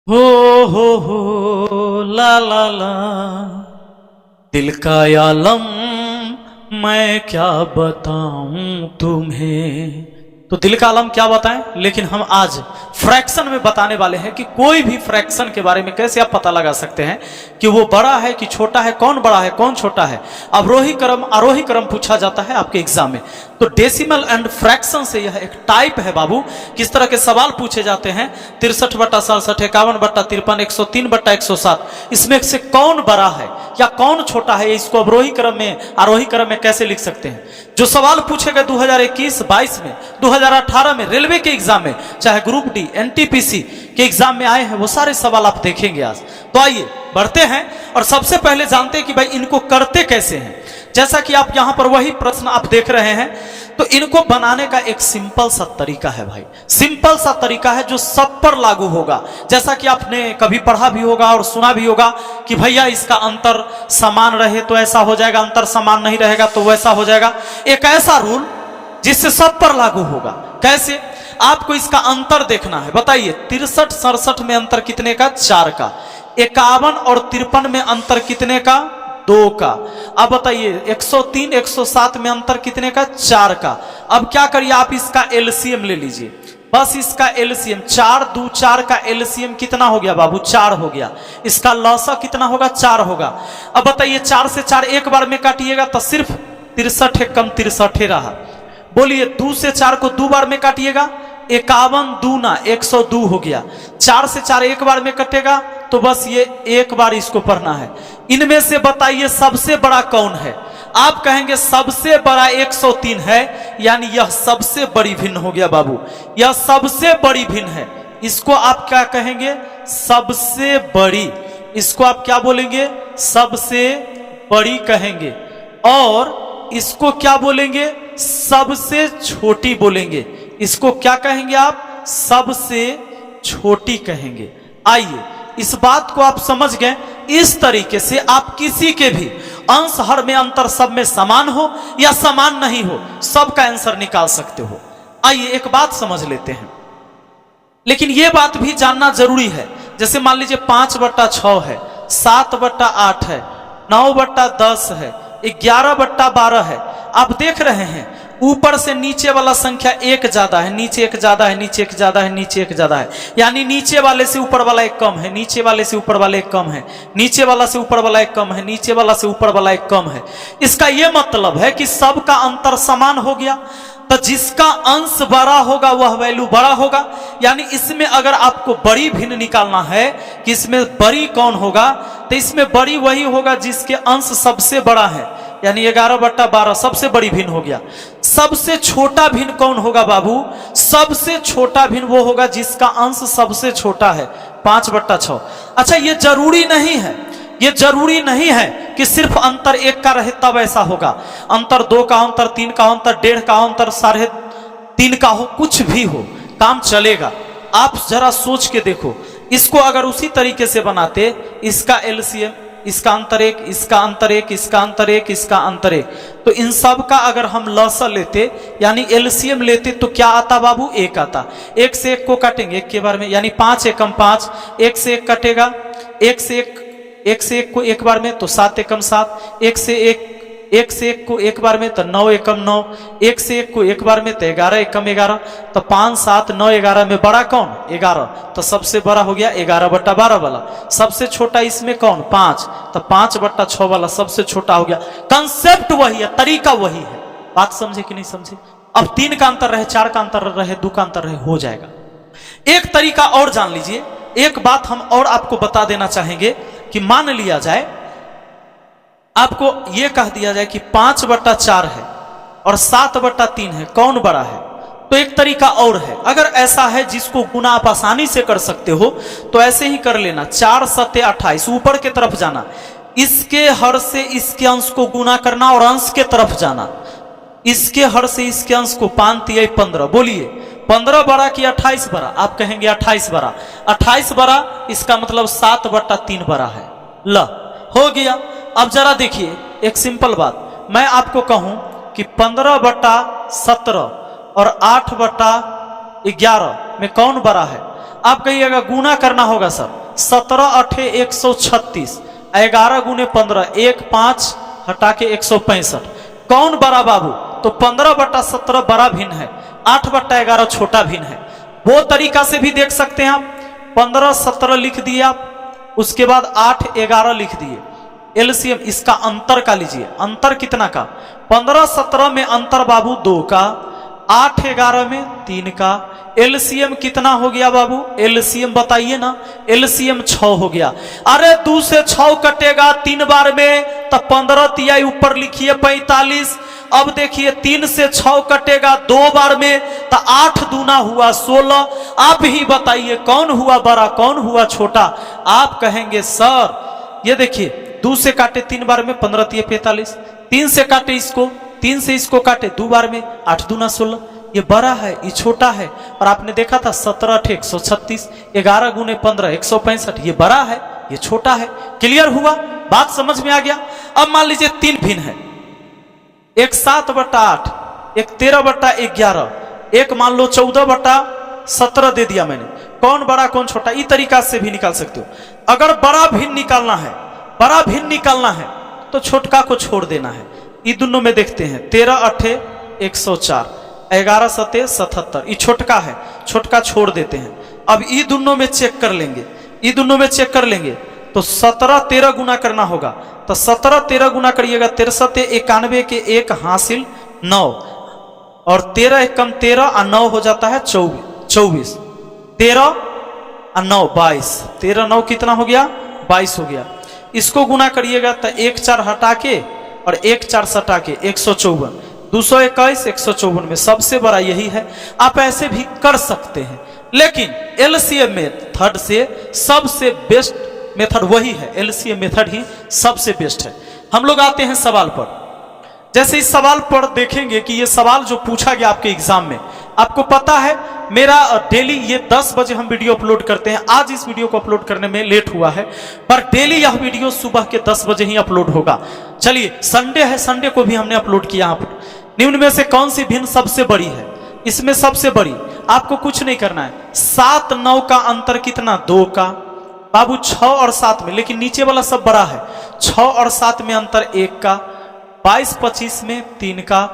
हो ला दिल का आलम मैं क्या बताऊं तुम्हें। तो दिल का आलम क्या बताएं, लेकिन हम आज फ्रैक्शन में बताने वाले हैं कि कोई भी फ्रैक्शन के बारे में कैसे आप पता लगा सकते हैं कि वो बड़ा है कि छोटा है, कौन बड़ा है कौन छोटा है। अवरोही क्रम आरोही क्रम पूछा जाता है आपके एग्जाम में। तो डेसिमल एंड फ्रैक्शन से यह एक टाइप है बाबू। किस तरह के सवाल पूछे जाते हैं, 63/67, 51/53, 103/107, इसमें से कौन बड़ा है या कौन छोटा है, इसको अवरोही क्रम में आरोही क्रम में कैसे लिख सकते हैं। जो सवाल पूछे गए 2021-22 में, 2018 में रेलवे के एग्जाम में, चाहे ग्रुप डी एनटीपीसी के एग्जाम में आए हैं, वो सारे सवाल आप देखेंगे आज। तो आइए बढ़ते हैं और सबसे पहले जानते हैं कि भाई इनको करते कैसे हैं। जैसा कि आप यहां पर वही प्रश्न आप देख रहे हैं, तो इनको बनाने का एक सिंपल सा तरीका है भाई, सिंपल सा तरीका है जो सब पर लागू होगा। जैसा कि आपने कभी पढ़ा भी होगा और सुना भी होगा कि भैया इसका अंतर समान रहे तो ऐसा हो जाएगा, अंतर समान नहीं रहेगा तो वैसा हो जाएगा। एक ऐसा रूल जिससे सब पर लागू होगा। कैसे? आपको इसका अंतर देखना है। बताइए 63-67 में अंतर कितने का? 4 का। 51 और 53 में अंतर कितने का? 2 का। अब बताइए 103-107 में अंतर कितने का? 4 का। अब क्या करिए, आप इसका एलसीएम ले लीजिए, बस इसका एलसीएम 4 2 4 का एलसीएम कितना हो गया बाबू? 4 हो गया। इसका लसा कितना होगा? 4 होगा। अब बताइए 4 से 4 एक बार में काटिएगा तो सिर्फ 63 कम 63 रहा। बोलिए 2 से 4 को 2 बार में काटिएगा, 51 दूना 102 हो गया। 4 से 4 एक बार में कटेगा तो बस ये एक बार इसको पढ़ना है। इनमें से बताइए सबसे बड़ा कौन है? आप कहेंगे सबसे बड़ा 103 है, यानी यह सबसे बड़ी भिन्न हो गया बाबू, यह सबसे बड़ी भिन्न है। इसको आप क्या कहेंगे? सबसे बड़ी। इसको आप क्या बोलेंगे? सबसे बड़ी कहेंगे। और इसको क्या बोलेंगे? सबसे छोटी बोलेंगे। इसको क्या कहेंगे आप? सबसे छोटी कहेंगे। आइए इस बात को आप समझ गए। इस तरीके से आप किसी के भी अंश हर में अंतर सब में समान हो या समान नहीं हो, सबका आंसर निकाल सकते हो। आइए एक बात समझ लेते हैं, लेकिन यह बात भी जानना जरूरी है। जैसे मान लीजिए 5/6 है, 7/8 है, 9/10 है, 11/12 है। आप देख रहे हैं ऊपर से नीचे वाला संख्या एक ज्यादा है, नीचे एक ज्यादा है, नीचे एक ज्यादा है, नीचे एक ज्यादा है, यानी नीचे वाले से ऊपर वाला एक कम है, नीचे वाले से ऊपर वाला एक कम है, नीचे वाला से ऊपर वाला एक कम है, नीचे वाला से ऊपर वाला एक कम है। इसका यह मतलब है कि सबका अंतर समान हो गया। तो जिसका अंश बड़ा होगा वह वैल्यू बड़ा होगा। यानी इसमें अगर आपको बड़ी भिन्न निकालना है कि इसमें बड़ी कौन होगा, तो इसमें बड़ी वही होगा जिसके अंश सबसे बड़ा है, यानी 11/12 सबसे बड़ी भिन्न हो गया। सबसे छोटा भिन्न कौन होगा बाबू? सबसे छोटा भिन्न वो होगा जिसका अंश सबसे छोटा है, 5/6। अच्छा, ये जरूरी नहीं है, ये जरूरी नहीं है कि सिर्फ अंतर 1 का रहे तब ऐसा होगा। अंतर 2 का, अंतर 3 का, अंतर 1.5 का, अंतर 3.5 का हो, कुछ भी हो काम चलेगा। आप जरा सोच के देखो, इसको अगर उसी तरीके से बनाते, इसका एलसीएम, इसका अंतर 1, इसका अंतर 1, इसका अंतर 1, इसका अंतर 1, तो इन सब का अगर हम लसा लेते यानी एलसीएम लेते तो क्या आता बाबू? 1 आता। 1 से 1 को काटेंगे एक के बार में, यानी 5 एकम 5, 1 से 1 कटेगा, 1 से 1 को एक बार में तो 7 एकम 7, 1 से 1 को एक बार में तो 9 एकम 9, 1 से 1 को एक बार में तो 11 एकम 11, तो 5 7 9 11 में बड़ा कौन? 11। तो सबसे बड़ा हो गया 11/12 वाला। सबसे छोटा इसमें कौन? 5। तो 5/6 वाला सबसे छोटा हो गया। कंसेप्ट वही है, तरीका वही है। बात समझे कि नहीं समझे? अब 3 का अंतर रहे, 4 का अंतर रहे, 2 का अंतर रहे, हो जाएगा। एक तरीका और जान लीजिए। एक बात हम और आपको बता देना चाहेंगे कि मान लिया जाए, आपको यह कह दिया जाए कि 5/4 है और 7/3 है, कौन बड़ा है? तो एक तरीका और है। अगर ऐसा है जिसको गुना आप आसानी से कर सकते हो तो ऐसे ही कर लेना। 4 7 28, ऊपर के तरफ जाना, इसके हर से इसके अंश को गुना करना और अंश के तरफ जाना। इसके हर से इसके अंश को 5 3 15। बोलिए 15 बड़ा कि 28 बड़ा? आप कहेंगे 28 बड़ा। 28 बड़ा, इसका मतलब 7/3 बड़ा है। ल हो गया। अब जरा देखिए एक सिंपल बात, मैं आपको कहूं कि 15/17 और 8/11 में कौन बड़ा है? आप कहिएगा गुना करना होगा सर, 17 अठे 136, 11 गुने 15, 1 5 हटा के 165। कौन बड़ा बाबू? तो 15/17 बड़ा भिन्न है, 8/11 छोटा भिन्न है। वो तरीका से भी देख सकते हैं आप, 15-17 लिख दिए आप, उसके बाद 8-11 लिख दिए। एलसीएम इसका अंतर का लीजिए, अंतर कितना का? 15-17 में अंतर बाबू 2 का, 8-11 में 3 का। एलसीएम कितना हो गया बाबू? एलसीएम बताइए ना। एलसीएम 6 हो गया। अरे 2 से 6 कटेगा 3 बार में, तो 15 तिहाई ऊपर लिखिए 45। अब देखिए 3 से 6 कटेगा 2 बार में, तो 8 दूना हुआ 16। आप ही बताइए कौन हुआ बड़ा, कौन हुआ छोटा? आप कहेंगे सर ये देखिए 2 से काटे 3 बार में, 15 तिहाई 45। 3 से काटे इसको, 3 से इसको काटे 2 बार में, 8 दूना 16। ये बड़ा है, ये छोटा है। और आपने देखा था 17 अठे 136, 11 गुने 15 165। ये बड़ा है, ये छोटा है। क्लियर हुआ? बात समझ में आ गया? अब मान लीजिए 3 भिन्न है, एक 7/8, एक 13/11, एक मान लो 14/17 दे दिया मैंने। कौन बड़ा कौन छोटा, इस तरीका से भी निकाल सकते हो। अगर बड़ा भिन्न निकालना है, बड़ा भिन्न निकालना है तो छोटका को छोड़ देना है। ये दोनों में देखते हैं, 13 अठे 104, 11 सते 77। ये छोटका है, छोटका छोड़ देते हैं। अब ये दोनों में चेक कर लेंगे, ये दोनों में चेक कर लेंगे तो 17-13 गुना करना होगा। तो 17-13 गुना करिएगा, 13-91 के 1 हासिल 9, और 13 1 कम 13 और 9 हो जाता है 24। 13 और 9 22, 13 9 कितना हो गया? 22 हो गया। इसको गुना करिएगा तो 1 4 हटा के और 1 4 सटा के 154, 221 154 में सबसे बड़ा यही है। आप ऐसे भी कर सकते हैं, लेकिन एलसीएम मेथड से सबसे बेस्ट मेथड वही है। एलसीएम मेथड ही सबसे बेस्ट है। हम लोग आते हैं सवाल पर। जैसे इस सवाल पर देखेंगे कि ये सवाल जो पूछा गया आपके एग्जाम में, आपको पता है मेरा डेली ये 10 बजे हम वीडियो अपलोड करते हैं। आज इस वीडियो को अपलोड करने में लेट हुआ है, पर डेली यह वीडियो सुबह के 10 बजे ही अपलोड होगा। चलिए संडे है, संडे को भी हमने अपलोड किया। यहाँ पर निम्न में से कौन सी भिन्न सबसे बड़ी है? इसमें सबसे बड़ी आपको कुछ नहीं करना है। 7-9 का अंतर कितना? 2 का बाबू। 6 और 7 में, लेकिन नीचे वाला सब बड़ा है। 6 और 7 में अंतर 1 का, 22-25 में 3 का,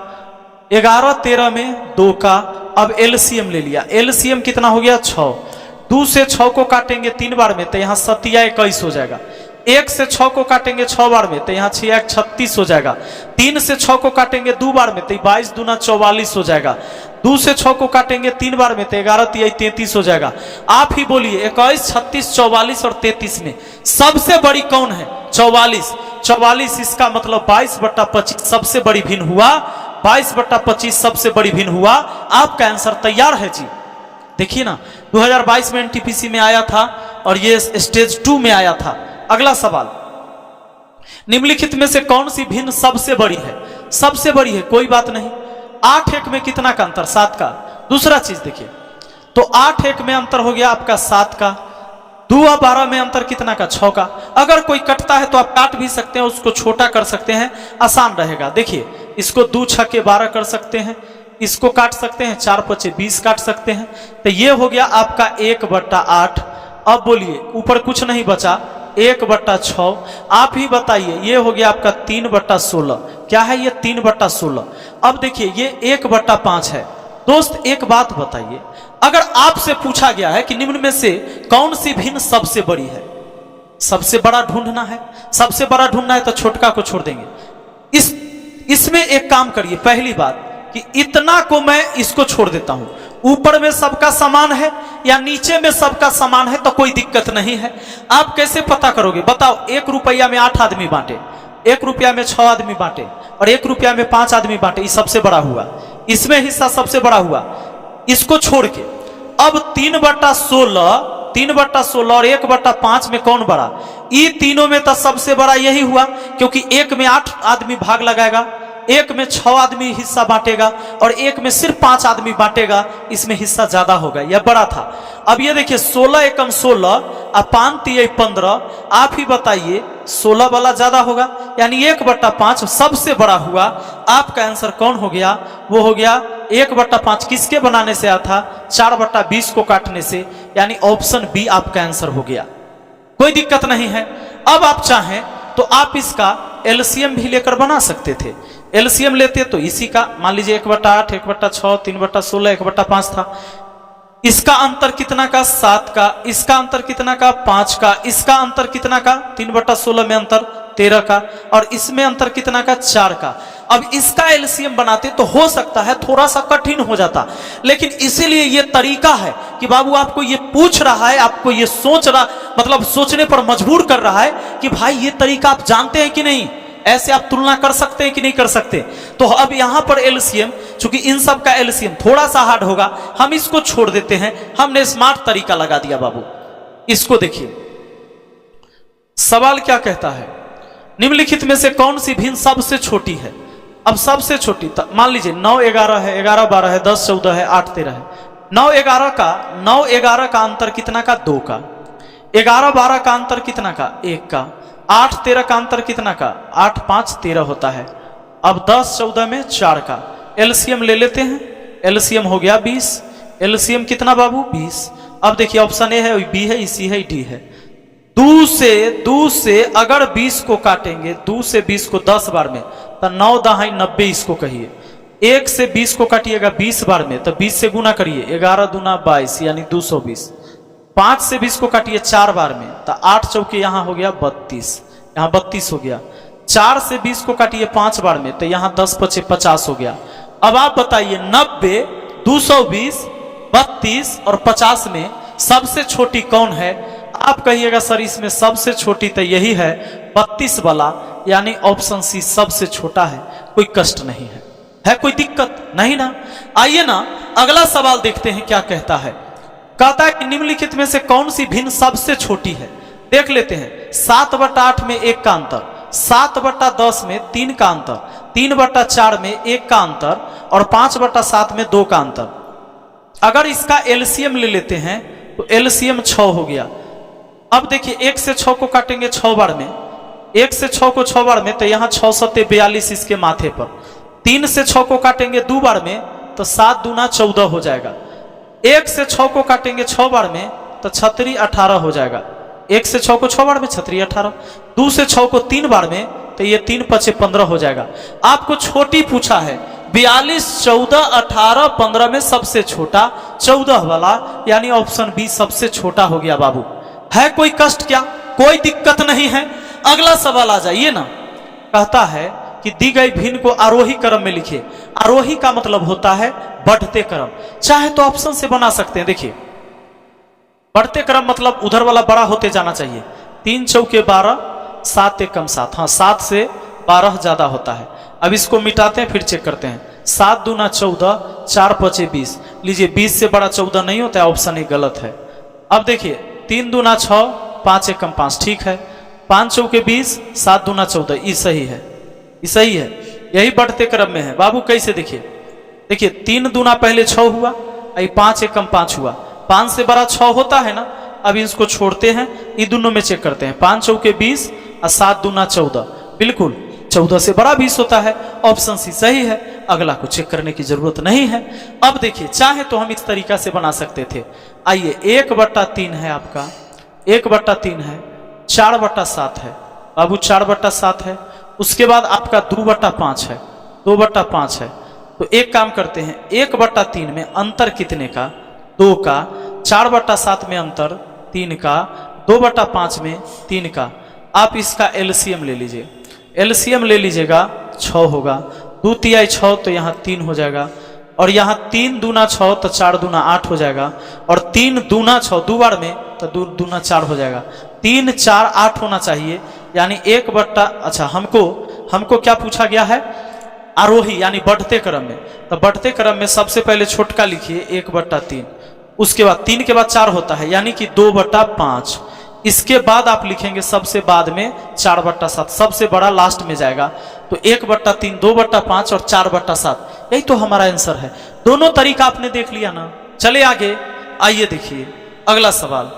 11-13 में 2 का। अब एलसीएम ले लिया। एलसीएम कितना हो गया? 6। 2 से 6 को काटेंगे 3 बार में तो यहाँ 27-21 हो जाएगा। 1 से 6 को काटेंगे 6 बार में तो यहाँ 6-36 हो जाएगा। 3 से 6 को काटेंगे 2 बार में तो 22 दूना 44 हो जाएगा। 2 से 6 को काटेंगे 3 बार में तो 11 तिहाई 33 हो जाएगा। आप ही बोलिए 21, 36, 44 और 33 में सबसे बड़ी कौन है? 44। 44 इसका मतलब 22/25 सबसे बड़ी भिन्न हुआ। 22/25 सबसे बड़ी भिन्न हुआ। आपका आंसर तैयार है जी। देखिए ना, 2022 में एनटीपीसी में आया था और ये स्टेज 2 में आया था। अगला सवाल, निम्नलिखित में से कौन सी भिन्न सबसे बड़ी है? सबसे बड़ी है, कोई बात नहीं। 8-1 में कितना का अंतर? 7 का। दूसरा चीज देखिए, तो 8-1 में अंतर हो गया आपका 7 का। 2 और 12 में अंतर कितना का? 6 का। अगर कोई कटता है तो आप काट भी सकते हैं, उसको छोटा कर सकते हैं, आसान रहेगा। देखिए इसको 2 6 12 कर सकते हैं, इसको काट सकते हैं, 4 5 20 काट सकते हैं। तो ये हो गया आपका 1/8। अब बोलिए ऊपर कुछ नहीं बचा, 1/6। आप ही बताइए, ये हो गया आपका 3/16। क्या है ये? 3/16। अब देखिए ये 1/5 है। दोस्त एक बात बताइए, अगर आपसे पूछा गया है कि निम्न में से कौन सी भिन्न सबसे बड़ी है, सबसे बड़ा ढूंढना है, सबसे बड़ा ढूंढना है तो छोटका को छोड़ देंगे। इसमें एक काम करिए, पहली बात कि इतना को मैं इसको छोड़ देता हूं। ऊपर में सबका समान है या नीचे में सबका समान है तो कोई दिक्कत नहीं है। आप कैसे पता करोगे? बताओ, 1 रुपया में 8 आदमी बांटे, 1 रुपया में 6 आदमी बांटे और 1 रुपया में 5 आदमी बांटे, ये सबसे बड़ा हुआ। इसमें हिस्सा सबसे बड़ा हुआ, इसको छोड़ के। अब 3/16 और 1/5 में कौन बड़ा? ये तीनों में तो सबसे बड़ा यही हुआ, क्योंकि 1 में 8 आदमी भाग लगाएगा, 1 में 6 आदमी हिस्सा बांटेगा और 1 में सिर्फ 5 आदमी बांटेगा। इसमें हिस्सा ज्यादा होगा, यह बड़ा था। अब ये देखिए 16 एकम 16 और 5 तिहाई 15। आप ही बताइए 16 वाला ज्यादा होगा, यानी 1/5 सबसे बड़ा हुआ। आपका आंसर कौन हो गया? वो हो गया 1/5 किसके बनाने से आया था? 4/20 को काटने से, यानी ऑप्शन बी आपका आंसर हो गया। कोई दिक्कत नहीं है। अब आप चाहें तो आप इसका एलसीएम भी लेकर बना सकते थे। एलसीएम लेते तो इसी का, मान लीजिए 1/8, 1/6, 3/16, 1/5 था। इसका अंतर कितना का? 7 का। इसका अंतर कितना का? 5 का। इसका अंतर कितना का? 3/16 में अंतर 13 का। और इसमें अंतर कितना का? 4 का। अब इसका एलसीएम बनाते तो हो सकता है थोड़ा सा कठिन हो जाता, लेकिन इसीलिए ये तरीका है कि बाबू आपको ये पूछ रहा है, आपको ये मतलब सोचने पर मजबूर कर रहा है कि भाई ये तरीका आप जानते हैं कि नहीं, ऐसे आप तुलना कर सकते हैं कि नहीं कर सकते। तो अब यहां पर एलसीएम, चूंकि इन सब का एलसीएम थोड़ा सा हार्ड होगा, हम इसको छोड़ देते हैं। हमने स्मार्ट तरीका लगा दिया बाबू। इसको देखिए, सवाल क्या कहता है? निम्नलिखित में से कौन सी भिन्न सबसे छोटी है? अब सबसे छोटी मान लीजिए 9 11 है, 11 12 है, 10 14 है, 8 13 है। 9 11 का अंतर कितना का? 2 का। 11 12 का अंतर कितना का? 1 का। 8 13 का अंतर कितना का? 8 5 13 होता है। अब 10 14 में 4 का। एलसीएम ले लेते हैं। एलसीएम हो गया 20। एलसीएम कितना बाबू? 20। अब देखिए ऑप्शन ए है, बी है, सी है, डी है। 2 से अगर 20 को काटेंगे, 2 से 20 को 10 बार में, तो 9 दहाई 90 इसको कहिए। 1 से 20 को काटिएगा 20 बार में, तो 20 से गुना करिए, 11 दूना 22 यानी 220। 5 से 20 को काटिए 4 बार में, तो 8 चौके यहाँ हो गया 32, यहाँ 32 हो गया। 4 से 20 को काटिए 5 बार में, तो यहाँ 10 5 50 हो गया। अब आप बताइए 90, 220, 32 और 50 में सबसे छोटी कौन है? आप कहिएगा सर इसमें सबसे छोटी तो यही है 32 वाला, यानी ऑप्शन सी सबसे छोटा है। कोई कष्ट नहीं है कोई दिक्कत नहीं ना। आइए ना अगला सवाल देखते हैं क्या कहता है। कहता है कि निम्नलिखित में से कौन सी भिन्न सबसे छोटी है? देख लेते हैं। 7/8 में 1 का अंतर, 7/10 में 3 का अंतर, 3/4 में 1 का अंतर और 5/7 में 2 का अंतर। अगर इसका एलसीएम ले लेते हैं तो एलसीएम 6 हो गया। अब देखिए 1 से 6 को काटेंगे 6 बार में, 1 से 6 को 6 बार में, तो यहाँ 6 7 42 इसके माथे पर। 3 से 6 को काटेंगे 2 बार में, तो 7 दूना 14 हो जाएगा। 1 से 6 को काटेंगे 6 बार में, तो 6 18 हो जाएगा। 1 से 6 को 6 बार में 6 18। 2 से 6 को 3 बार में, तो ये 3 5 15 हो जाएगा। आपको छोटी पूछा है, 42 14 18 15 में सबसे छोटा 14 वाला, यानी ऑप्शन बी सबसे छोटा हो गया बाबू। है कोई कष्ट क्या? कोई दिक्कत नहीं है। अगला सवाल आ जाइए ना। कहता है कि दी गई भिन्न को आरोही क्रम में लिखिए। आरोही का मतलब होता है बढ़ते क्रम। चाहे तो ऑप्शन से बना सकते हैं। देखिए बढ़ते क्रम मतलब उधर वाला बड़ा होते जाना चाहिए। 3 चौके 12, 7 एकम 7। हाँ 7 से 12 ज्यादा होता है। अब इसको मिटाते हैं फिर चेक करते हैं। 7 दूना 14, 4 5 20। लीजिए 20 से बड़ा 14 नहीं होता है, ऑप्शन ही गलत है। अब देखिए 3 दूना 6, 5 एकम 5, ठीक है। 5 चौके 20, 7 दूना 14, ये सही है, ये सही है। यही बढ़ते क्रम में है बाबू। कैसे? देखिए 3 दूना पहले 6 हुआ, 5 एकम 5 हुआ। 5 से बड़ा 6 होता है ना। अब इसको छोड़ते हैं, ये दोनों में चेक करते हैं। 5 चौके 20 और 7 दूना 14, बिल्कुल 14 से बड़ा 20 होता है। ऑप्शन सी सही है। अगला को चेक करने की जरूरत नहीं है। अब देखिए चाहे तो हम इस तरीका से बना सकते थे। आइए 1/3 है आपका, 1/3 है, 4/7 है बाबू, 4/7 है। उसके बाद आपका 2/5 है, 2/5 है। तो एक काम करते हैं, 1/3 में अंतर कितने का? 2 का। 4/7 में अंतर 3 का। 2/5 में 3 का। आप इसका एलसीएम ले लीजिए। एलसीएम ले लीजिएगा 6 होगा। 2 तिहाई 6, तो यहाँ 3 हो जाएगा। और यहाँ 3 दूना 6, तो 4 दूना 8 हो जाएगा। और 3 दूना 6 2 बार में, तो 2 दूना 4 हो जाएगा। 3 4 8 होना चाहिए, यानी 1/। अच्छा हमको क्या पूछा गया है? आरोही यानी बढ़ते क्रम में। तो बढ़ते क्रम में सबसे पहले छोटका लिखिए 1/3। उसके बाद 3 के बाद 4 होता है, यानी कि 2/5। इसके बाद आप लिखेंगे सबसे बाद में 4/7, सबसे बड़ा लास्ट में जाएगा। तो 1/3, 2/5 और 4/7, यही तो हमारा आंसर है। दोनों तरीका आपने देख लिया ना। चले आगे, आइए देखिए अगला सवाल।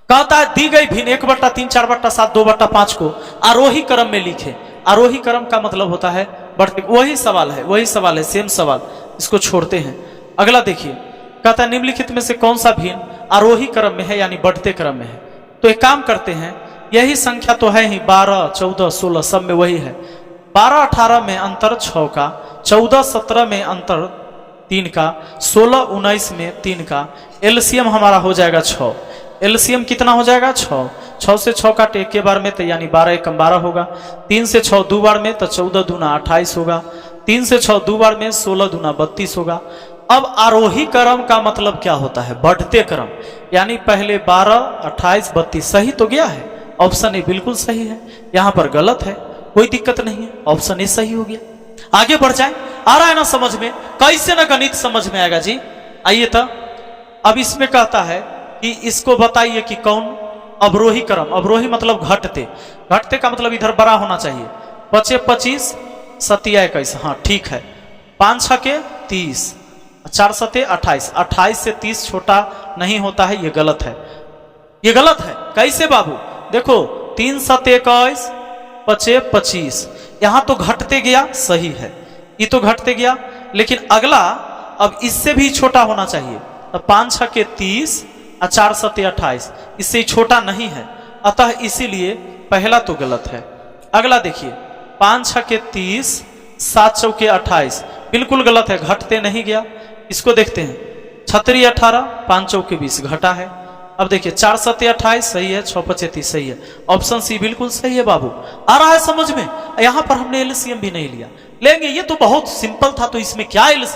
कहता है दी गई भिन्न 1/3, 4/7, 2/5 को आरोही क्रम में लिखे। आरोही क्रम का मतलब होता है बढ़ते। वही सवाल है, सेम सवाल, इसको छोड़ते हैं। अगला देखिए, कहता है निम्नलिखित में से कौन सा भिन्न आरोही क्रम में है, यानी बढ़ते क्रम में है। तो एक काम करते हैं, यही संख्या तो है ही, 12, 14, 16 सब में वही है। 12, 18 में अंतर 6 का, 14, 17 में अंतर 3 का, 16, 19 में 3 का। एलसीएम हमारा हो जाएगा 6। एलसीएम कितना हो जाएगा? 6। 6 से 6 काटे एक के बार में तो यानी 12 एकम 12 होगा। 3 से 6 दो बार में तो 14 दूना 28 होगा। 3 से 6 दो बार में 16 दूना 32 होगा। अब आरोही क्रम का मतलब क्या होता है? बढ़ते क्रम, यानी पहले 12, 28, 32। सही तो गया है, ऑप्शन ए बिल्कुल सही है। यहां पर गलत है, कोई दिक्कत नहीं है, ऑप्शन ए सही हो गया। आगे बढ़ जाए, आ रहा है ना समझ में? कैसे ना गणित समझ में आएगा जी। आइए तो अब इसमें कहता है कि इसको बताइए कि कौन अवरोही क्रम। अवरोही मतलब घटते, घटते का मतलब इधर बड़ा होना चाहिए। 25, 25, 7 21, हाँ ठीक है। 5 6 के 30, 4 7 28, 28 से 30 छोटा नहीं होता है, ये गलत है, ये गलत है। कैसे बाबू? देखो 3 7 21, 25 25, यहां तो घटते गया, सही है, ये तो घटते गया। लेकिन अगला अब इससे भी छोटा होना चाहिए। तो 5 6 के 30 और 4 7 28, इससे छोटा नहीं है, अतः इसीलिए पहला तो गलत है। अगला देखिए, 5 6 के 30, 7 चौके 28, बिल्कुल गलत है, घटते नहीं गया। इसको देखते हैं, 6 18, 5 चौके 20, घटा है। अब देखिए 4 7 28 सही है, 6 5 30 सही है, ऑप्शन सी बिल्कुल सही है बाबू। आ रहा है समझ में? यहां पर हमने एलसीएम भी नहीं लिया, लेंगे, ये तो बहुत सिंपल था, तो इसमें क्या एलसीएम